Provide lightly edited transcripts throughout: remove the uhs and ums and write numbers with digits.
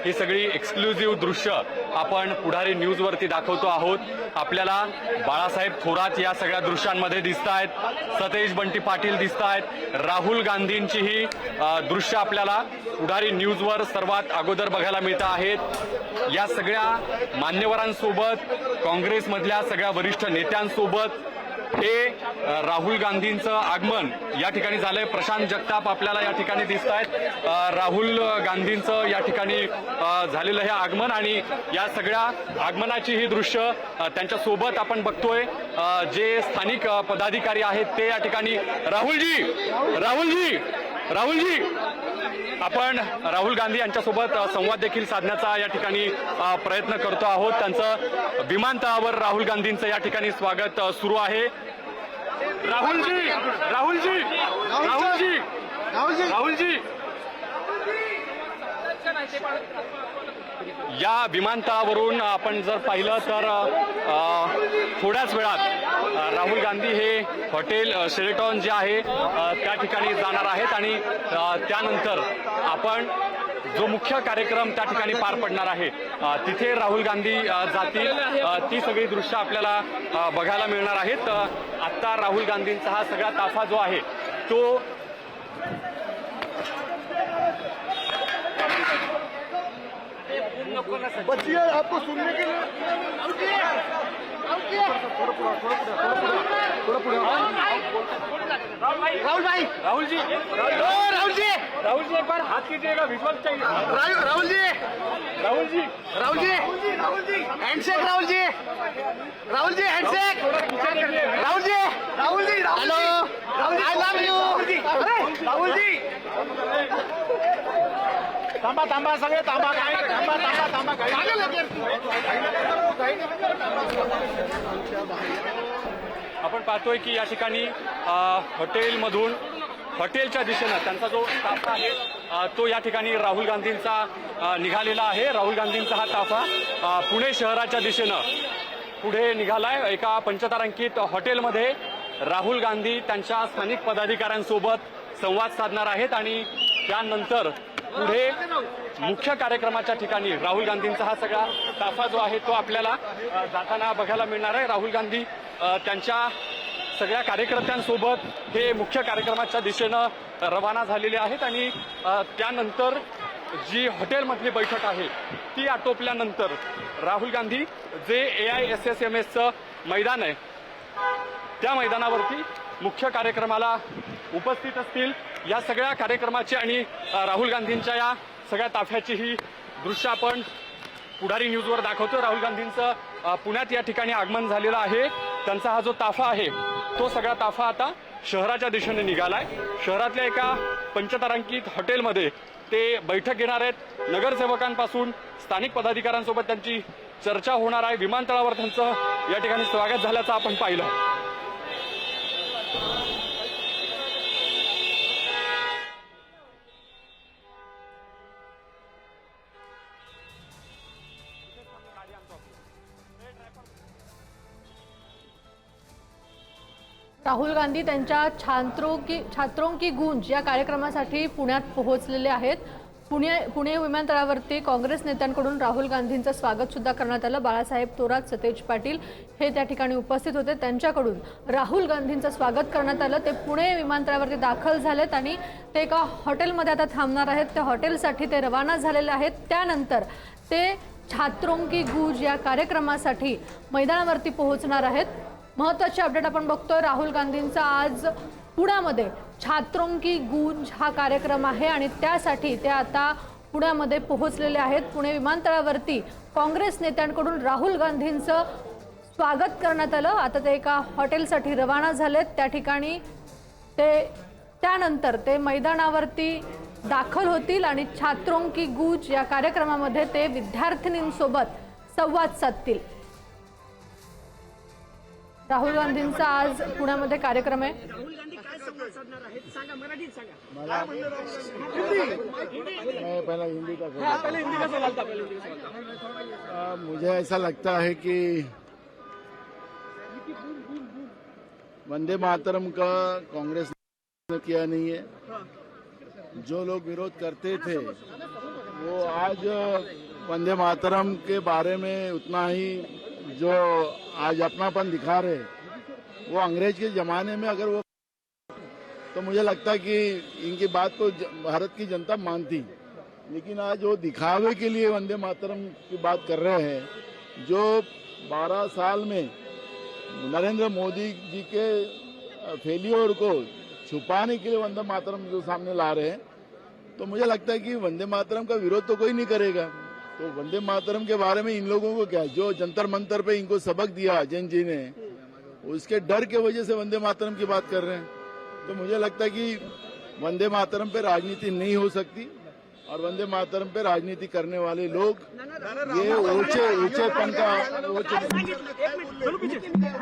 ही सगळी एक्सक्लुझिव्ह दृश्य आपण पुढारी न्यूजवरती दाखवतो आहोत। आपल्याला बाळासाहेब थोरात या सगळ्या दृश्यांमध्ये दिसत आहेत, सतेज बंटी पाटील दिसत आहेत, राहुल गांधींची ही दृश्य आपल्याला पुढारी न्यूजवर सर्वात अगोदर बघायला मिळत आहेत। या सगळ्या मान्यवरांसोबत, काँग्रेसमधल्या सगळ्या वरिष्ठ नेत्यांसोबत हे राहुल गांधींचं आगमन या ठिकाणी झालंय। प्रशांत जगताप आपल्याला या ठिकाणी दिसत आहेत। राहुल गांधींचं या ठिकाणी झालेलं हे आगमन आणि या सगळ्या आगमनाची ही दृश्य त्यांच्या सोबत आपण बघतोय। जे स्थानिक पदाधिकारी आहेत ते या ठिकाणी राहुलजी आपण राहुल गांधी यांच्यासोबत संवाद देखील साधण्याचा या ठिकाणी प्रयत्न करतो आहोत। त्यांचं विमानतळावर राहुल गांधींचं या ठिकाणी स्वागत सुरू आहे। राहुलजी या विमानतळावरून आपण जर पाहिलं तर थोड्याच वेळात राहुल गांधी हे हॉटेल शेरेटॉन जे आहे त्या ठिकाणी जाणार आहेत आणि त्यानंतर आपण जो मुख्य कार्यक्रम त्या ठिकाणी पार पडणार आहे तिथे राहुल गांधी जातील। ती सगळी दृश्य आपल्याला बघायला मिळणार आहेत। आता राहुल गांधींचा हा सगळा ताफा जो आहे तो बच्चिए आपको सुनने के लिए राहुल जी एक बार हाथ कीजिएगा, विजुअल चाहिए। Rahul ji handshake, Rahul ji handshake, Rahul ji hello, I love you Rahul ji. थांबा सगळे थांबा आपण पाहतोय की या ठिकाणी हॉटेलमधून हॉटेलच्या दिशेनं त्यांचा जो ताफा आहे तो या ठिकाणी राहुल गांधींचा निघालेला आहे। राहुल गांधींचा हा ताफा पुणे शहराच्या दिशेनं पुढे निघालाय। एका पंचतारांकित हॉटेलमध्ये राहुल गांधी त्यांच्या स्थानिक पदाधिकाऱ्यांसोबत संवाद साधणार आहेत आणि त्यानंतर पुढे मुख्य कार्यक्रमाच्या ठिकाणी राहुल गांधींचा हा सगळा ताफा जो आहे तो आपल्याला जाताना बघायला मिळणार आहे। राहुल गांधी त्यांच्या सगळ्या कार्यकर्त्यांसोबत हे मुख्य कार्यक्रमाच्या दिशेनं रवाना झालेले आहेत आणि त्यानंतर जी हॉटेलमधली बैठक आहे ती आटोपल्यानंतर राहुल गांधी जे AISSMSचं मैदान आहे त्या मैदानावरती मुख्य कार्यक्रमाला उपस्थित असतील। या सगळ्या कार्यक्रमाची आणि राहुल गांधींच्या या सगळ्या ताफ्याची ही दृश्य आपण पुढारी न्यूजवर दाखवतो। राहुल गांधींचं पुण्यात या ठिकाणी आगमन झालेलं आहे। त्यांचा हा जो ताफा आहे तो सगळा ताफा आता शहराच्या दिशेने निघालाय। शहरातल्या एका पंचतारांकित हॉटेलमध्ये ते बैठक घेणार आहेत। नगरसेवकांपासून स्थानिक पदाधिकाऱ्यांसोबत त्यांची चर्चा होणार आहे। विमानतळावर त्यांचं या ठिकाणी स्वागत झाल्याचं आपण पाहिलं। राहुल गांधी त्यांच्या छात्रों की गूंज या कार्यक्रमासाठी पुण्यात पोहोचलेले आहेत। पुणे विमानतळावरती काँग्रेस नेत्यांकडून राहुल गांधींचं स्वागत सुद्धा करण्यात आलं। बाळासाहेब थोरात, सतेज पाटील हे त्या ठिकाणी उपस्थित होते। त्यांच्याकडून राहुल गांधींचं स्वागत करण्यात आलं। ते पुणे विमानतळावरती दाखल झालेत आणि ते एका हॉटेलमध्ये आता थांबणार आहेत। त्या हॉटेलसाठी ते रवाना झालेले आहेत। त्यानंतर ते छात्रों की गूंज या कार्यक्रमासाठी मैदानावरती पोहोचणार आहेत। महत्त्वाची अपडेट आपण बघतोय। राहुल गांधींचा आज पुण्यामध्ये छात्रों की गूंज हा कार्यक्रम आहे आणि त्यासाठी ते आता पुण्यामध्ये पोहोचलेले आहेत। पुणे विमानतळावरती काँग्रेस नेत्यांकडून राहुल गांधींचं स्वागत करण्यात आलं। आता ते एका हॉटेलसाठी रवाना झालेत। त्या ठिकाणी त्यानंतर ते मैदानावरती दाखल होतील आणि छात्रों की गूंज या कार्यक्रमामध्ये ते विद्यार्थिनींसोबत संवाद साधतील। राहुल गांधींचा आज पुण्यामध्ये कार्यक्रम आहे। राहुल गांधी काय संवाद साधणार आहेत सांगा, मराठीत सांगा। पहला हिंदी का पहले हिंदी का सवाल था। मुझे ऐसा लगता है कि वंदे मातरम का कांग्रेस ने किया नहीं है। जो लोग विरोध करते थे वो आज वंदे मातरम के बारे में उतना ही जो आज अपनापन दिखा रहे, वो अंग्रेज के जमाने में अगर वो, तो मुझे लगता है कि इनकी बात को भारत की जनता मानती। लेकिन आज वो दिखावे के लिए वंदे मातरम की बात कर रहे हैं, जो 12 साल में नरेंद्र मोदी जी के फेलियर को छुपाने के लिए वंदे मातरम जो सामने ला रहे हैं, तो मुझे लगता है कि वंदे मातरम का विरोध तो कोई नहीं करेगा। तो वंदे मातरम के बारे में इन लोगों को क्या, जो जंतर मंतर पे इनको सबक दिया जैन जी ने, उसके डर के वजह से वंदे मातरम की बात कर रहे हैं। तो मुझे लगता है कि वंदे मातरम पे राजनीति नहीं हो सकती, और वंदे मातरम पे राजनीति करने वाले लोग ये ऊंचेपन का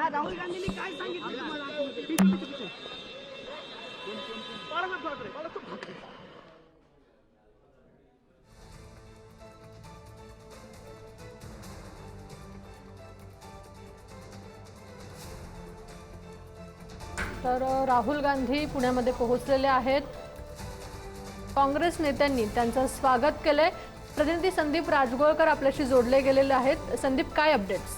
राहुल गांधींनी काय सांगितलं? तर राहुल गांधी पुण्यामध्ये पोहोचलेले आहेत। काँग्रेस नेत्यांनी त्यांचं स्वागत केलंय। प्रतिनिधी संदीप राजगोळकर आपल्याशी जोडले गेलेले आहेत। संदीप, काय अपडेट्स?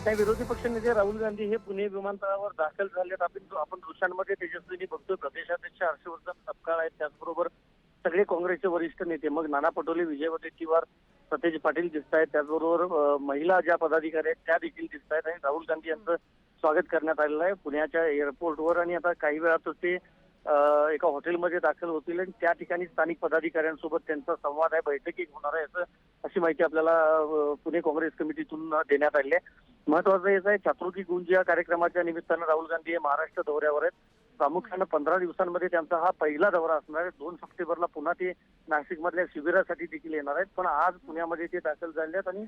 काही विरोधी पक्षनेते राहुल गांधी हे पुणे विमानतळावर दाखल झालेत। आपण दृश्यांमध्ये तेजस्वीनी बघतोय, प्रदेशाध्यक्ष हर्षवर्धन सपकाळ आहेत, त्याचबरोबर सगळे काँग्रेसचे वरिष्ठ नेते, मग नाना पटोले, विजय वडेट्टीवार, सतेज पाटील दिसत आहेत, त्याचबरोबर महिला ज्या पदाधिकारी आहेत त्या देखील दिसत आहेत, आणि राहुल गांधी यांचं स्वागत करण्यात आलेलं आहे पुण्याच्या एअरपोर्टवर। आणि आता काही वेळातच ते एका हॉटेलमध्ये दाखल होतील, आणि त्या ठिकाणी स्थानिक पदाधिकाऱ्यांसोबत त्यांचा संवाद आहे, बैठकी होणार आहे, अशी माहिती आपल्याला पुणे काँग्रेस कमिटीतून देण्यात आली आहे। महत्वाचं हेच आहे, छात्रों की गूंज या कार्यक्रमाच्या निमित्तानं राहुल गांधी हे महाराष्ट्र दौऱ्यावर आहेत। प्रामुख्यानं 15 दिवसांमध्ये त्यांचा हा पहिला दौरा असणार आहे। 2 सप्टेंबरला पुन्हा ते नाशिकमधल्या शिबिरासाठी देखील येणार आहेत, पण आज पुण्यामध्ये ते दाखल झाले आहेत। आणि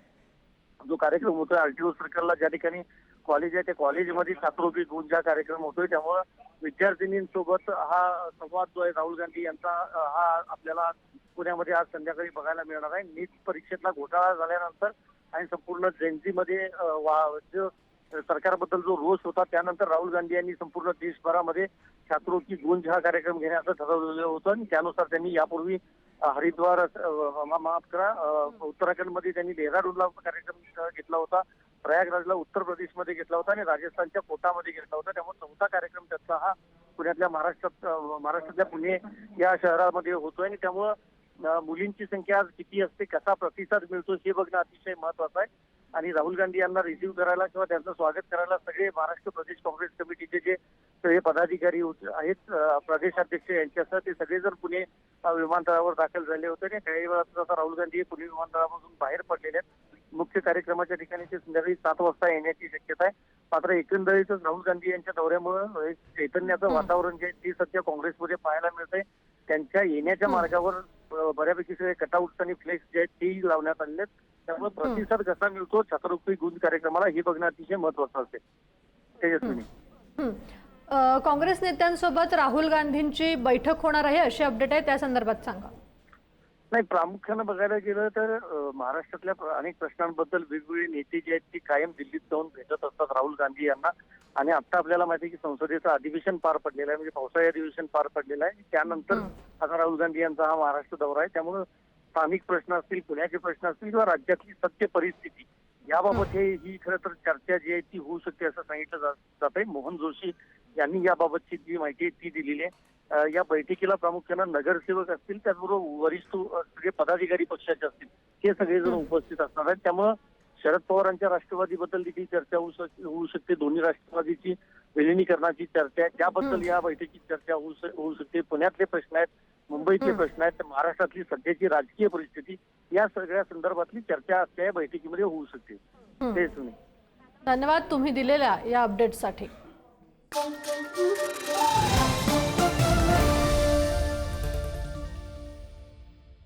जो कार्यक्रम होतोय आरटीओ सर्कलला, ज्या ठिकाणी कॉलेज आहे त्या कॉलेजमध्ये छात्रों की गूंज हा कार्यक्रम होतोय, त्यामुळे विद्यार्थिनींसोबत हा संवाद जो आहे राहुल गांधी यांचा हा आपल्याला पुण्यामध्ये आज संध्याकाळी बघायला मिळणार आहे। नीट परीक्षेतला घोटाळा झाल्यानंतर आणि संपूर्ण जेनझीमध्ये जो सरकारबद्दल जो रोष होता, त्यानंतर राहुल गांधी यांनी संपूर्ण देशभरामध्ये छात्रों की गूंज हा कार्यक्रम घेण्याचं ठरवलेलं होतं, आणि त्यानुसार त्यांनी यापूर्वी हरिद्वार, माफ करा, उत्तराखंडमध्ये त्यांनी डेहराडूनला कार्यक्रम घेतला होता, प्रयागराजला उत्तर प्रदेशमध्ये घेतला होता, आणि राजस्थानच्या कोटामध्ये घेतला होता। त्यामुळे 4था कार्यक्रम त्याचा हा पुण्यातल्या महाराष्ट्रातल्या पुणे या शहरामध्ये होतोय, आणि त्यामुळं मुलींची संख्या आज किती असते, कसा प्रतिसाद मिळतो हे बघणं अतिशय महत्वाचं आहे। आणि राहुल गांधी यांना रिसीव्ह करायला किंवा त्यांचं स्वागत करायला सगळे महाराष्ट्र प्रदेश काँग्रेस कमिटीचे जे सगळे पदाधिकारी आहेत, प्रदेशाध्यक्ष यांच्यासह ते सगळे जर पुणे विमानतळावर दाखल झाले होते, आणि काही वेळात आता राहुल गांधी हे पुणे विमानतळापासून बाहेर पडलेले आहेत। मुख्य कार्यक्रमाच्या ठिकाणी ते संध्याकाळी 7 वाजता येण्याची शक्यता आहे। मात्र एकंदरीतच राहुल गांधी यांच्या दौऱ्यामुळे चैतन्याचं वातावरण जे ते सध्या काँग्रेसमध्ये पाहायला मिळतंय। त्यांच्या येण्याच्या मार्गावर बऱ्यापैकी सगळे कटआउट्स आणि फ्लेक्स जे आहेत तेही लावण्यात आलेले आहेत, त्यामुळे प्रतिसाद कसा मिळतो छात्रों की गूंज कार्यक्रमाला हे बघणं अतिशय महत्वाचं असेल। तेजस्विनी, काँग्रेस नेत्यांसोबत राहुल गांधींची बैठक होणार आहे अशी अपडेट आहे, त्या संदर्भात सांगा। नाही, प्रामुख्यानं बघायला गेलं तर महाराष्ट्रातल्या अनेक प्रश्नांबद्दल वेगवेगळे नेते जे आहेत ते कायम दिल्लीत जाऊन भेटत असतात राहुल गांधी यांना। आणि आता आपल्याला माहिती आहे की संसदेचं अधिवेशन पार पडलेलं आहे, म्हणजे पावसाळी अधिवेशन पार पडलेलं आहे, त्यानंतर आता राहुल गांधी यांचा हा महाराष्ट्र दौरा आहे। त्यामुळे स्थानिक प्रश्न असतील, पुण्याचे प्रश्न असतील, किंवा राज्यातली सत्य परिस्थिती याबाबत ही खरं तर चर्चा जी आहे ती होऊ शकते असं सांगितलं जात आहे। मोहन जोशी यांनी याबाबतची जी माहिती आहे ती दिलेली आहे। या बैठकीला प्रामुख्यानं नगरसेवक असतील, त्याचबरोबर वरिष्ठ सगळे पदाधिकारी पक्षाचे असतील, हे सगळेजण उपस्थित असणार आहेत। त्यामुळे शरद पवारांच्या राष्ट्रवादीबद्दल देखील चर्चा होऊ शकते, दोन्ही राष्ट्रवादीची विलिनीकरणाची चर्चा आहे त्याबद्दल या बैठकीत चर्चा होऊ शकते। पुण्यातले प्रश्न आहेत, मुंबईतले प्रश्न आहेत, महाराष्ट्रातली सध्याची राजकीय परिस्थिती या सगळ्या संदर्भातली चर्चा त्या बैठकीमध्ये होऊ शकते। तेच तुम्ही धन्यवाद तुम्ही दिलेल्या या अपडेटसाठी।